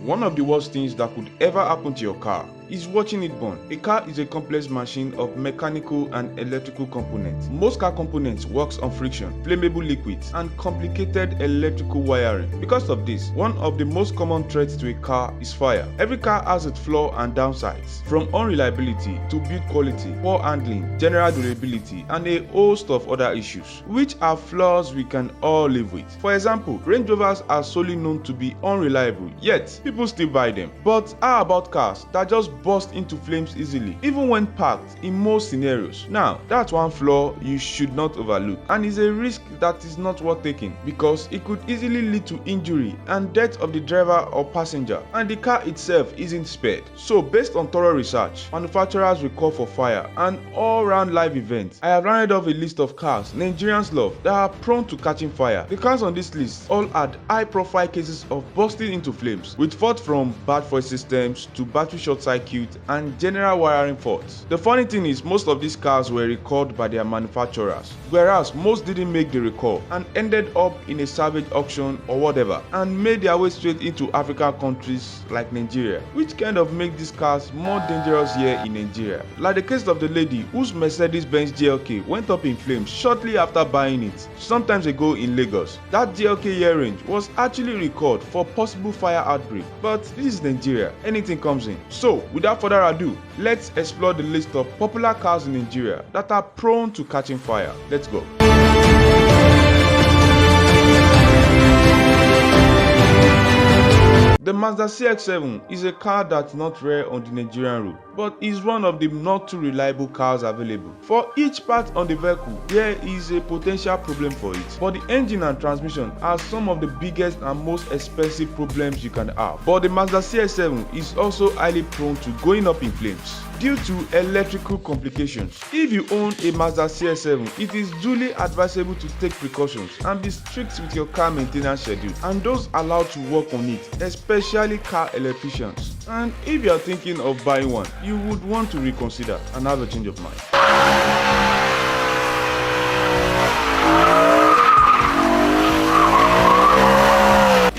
One of the worst things that could ever happen to your car is watching it burn. A car is a complex machine of mechanical and electrical components. Most car components works on friction, flammable liquids, and complicated electrical wiring. Because of this, one of the most common threats to a car is fire. Every car has its flaws and downsides, from unreliability to build quality, poor handling, general durability, and a host of other issues, which are flaws we can all live with. For example, Range Rovers are solely known to be unreliable, yet people still buy them. But how about cars that just burst into flames easily, even when parked in most scenarios? Now, that's one flaw you should not overlook, and is a risk that is not worth taking, because it could easily lead to injury and death of the driver or passenger, and the car itself isn't spared. So, based on thorough research, manufacturers will call for fire and all-round live events. I have rounded off a list of cars Nigerians love that are prone to catching fire. The cars on this list all had high-profile cases of bursting into flames, with faults from bad fuel systems to battery short circuit and general wiring faults. The funny thing is, most of these cars were recalled by their manufacturers, whereas most didn't make the recall and ended up in a salvage auction or whatever, and made their way straight into African countries like Nigeria, which kind of make these cars more dangerous here in Nigeria. Like the case of the lady whose Mercedes-Benz GLK went up in flames shortly after buying it sometimes ago in Lagos. That GLK year range was actually recalled for possible fire outbreak, but this is Nigeria, anything comes in. So, without further ado, let's explore the list of popular cars in Nigeria that are prone to catching fire. Let's go. The Mazda CX7 is a car that's not rare on the Nigerian road, but is one of the not too reliable cars available. For each part on the vehicle, there is a potential problem for it, but the engine and transmission are some of the biggest and most expensive problems you can have. But the Mazda CX7 is also highly prone to going up in flames due to electrical complications. If you own a Mazda CX7, it is duly advisable to take precautions and be strict with your car maintenance schedule and those allowed to work on it, especially car electricians. And if you are thinking of buying one, you would want to reconsider and have a change of mind.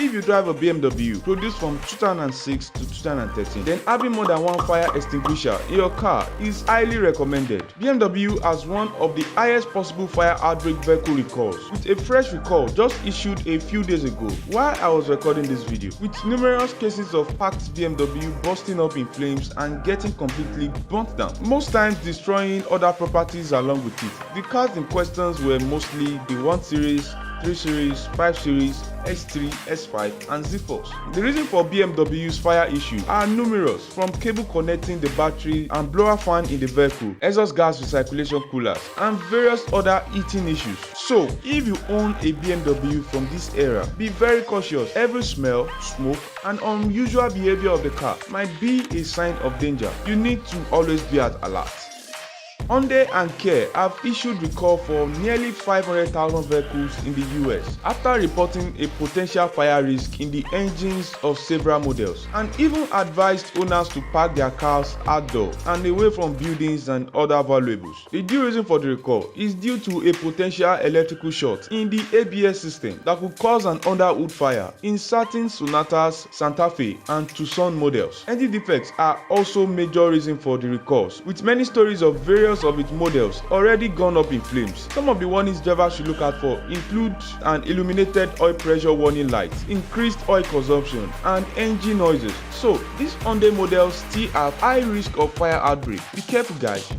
If you drive a BMW produced from 2006 to 2013, then having more than one fire extinguisher in your car is highly recommended. BMW has one of the highest possible fire outbreak vehicle recalls, with a fresh recall just issued a few days ago while I was recording this video, with numerous cases of packed BMW bursting up in flames and getting completely burnt down, most times destroying other properties along with it. The cars in questions were mostly the 1 Series, 3 Series, 5 Series, S3, S5, and Z4s. The reason for BMW's fire issue are numerous, from cable connecting the battery and blower fan in the vehicle, exhaust gas recirculation coolers, and various other heating issues. So, if you own a BMW from this era, be very cautious. Every smell, smoke, and unusual behavior of the car might be a sign of danger. You need to always be at alert. Hyundai and Kia have issued recall for nearly 500,000 vehicles in the US after reporting a potential fire risk in the engines of several models, and even advised owners to park their cars outdoors and away from buildings and other valuables. The due reason for the recall is due to a potential electrical short in the ABS system that could cause an underhood fire in certain Sonatas, Santa Fe, and Tucson models. Engine defects are also major reason for the recalls, with many stories of various of its models already gone up in flames. Some of the warnings drivers should look out for include an illuminated oil pressure warning light, increased oil consumption, and engine noises. So these Hyundai models still have high risk of fire outbreak. Be careful, guys.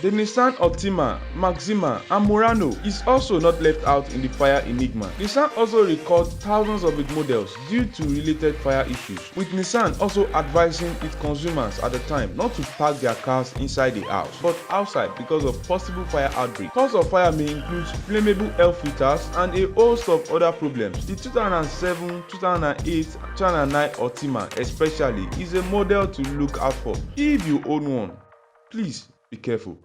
The Nissan Altima, Maxima, and Murano is also not left out in the fire enigma. Nissan also recalled thousands of its models due to related fire issues, with Nissan also advising its consumers at the time not to park their cars inside the house, but outside because of possible fire outbreak. Cause of fire may include flammable air filters and a host of other problems. The 2007, 2008, 2009 Altima especially is a model to look out for. If you own one, please be careful.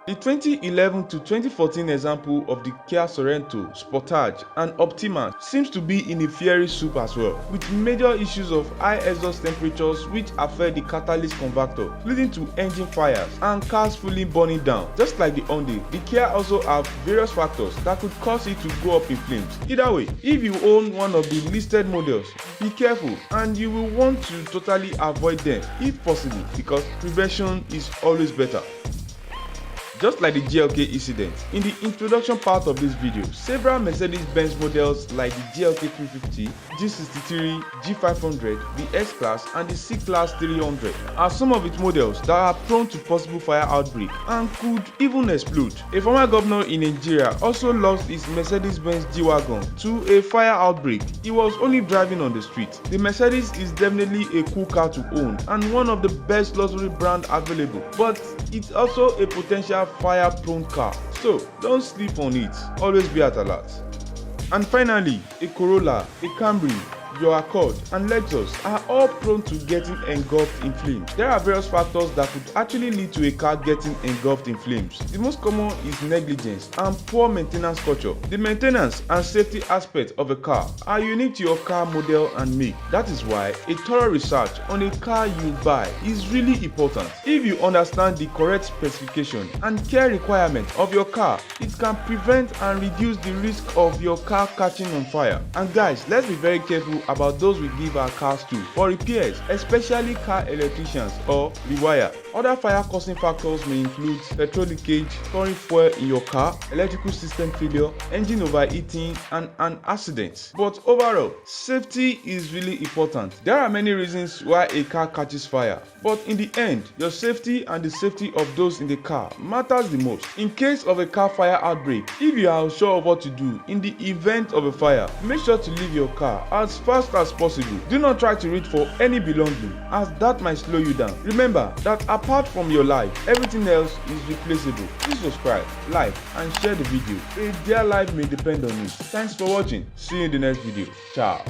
The 2011 to 2014 example of the Kia Sorento, Sportage and Optima seems to be in a fiery soup as well, with major issues of high exhaust temperatures which affect the catalyst converter, leading to engine fires and cars fully burning down. Just like the Hyundai, the Kia also have various factors that could cause it to go up in flames. Either way, if you own one of the listed models, be careful and you will want to totally avoid them if possible, because prevention is always better. Just like the GLK incident, in the introduction part of this video, several Mercedes-Benz models like the GLK 350, G63, G500, the S-Class and the C-Class 300 are some of its models that are prone to possible fire outbreak and could even explode. A former governor in Nigeria also lost his Mercedes-Benz G-Wagon to a fire outbreak. He was only driving on the street. The Mercedes is definitely a cool car to own and one of the best luxury brands available, but it's also a potential fire-prone car, so don't sleep on it. Always be at alert. And finally, a Corolla, a Camry, your Accord and Lexus are all prone to getting engulfed in flames. There are various factors that could actually lead to a car getting engulfed in flames. The most common is negligence and poor maintenance culture. The maintenance and safety aspects of a car are unique to your car model and make. That is why a thorough research on a car you buy is really important. If you understand the correct specification and care requirements of your car, it can prevent and reduce the risk of your car catching on fire. And guys, let's be very careful about those we give our cars to for repairs, especially car electricians or rewire. Other fire causing factors may include petrol leakage, storing fuel in your car, electrical system failure, engine overheating and an accident. But overall, safety is really important. There are many reasons why a car catches fire, but in the end, your safety and the safety of those in the car matters the most. In case of a car fire outbreak, if you are unsure of what to do in the event of a fire, make sure to leave your car as fast as possible. Do not try to reach for any belonging, as that might slow you down. Remember that apart from your life, everything else is replaceable. Please subscribe, like and share the video. A dear life may depend on you. Thanks for watching. See you in the next video. Ciao.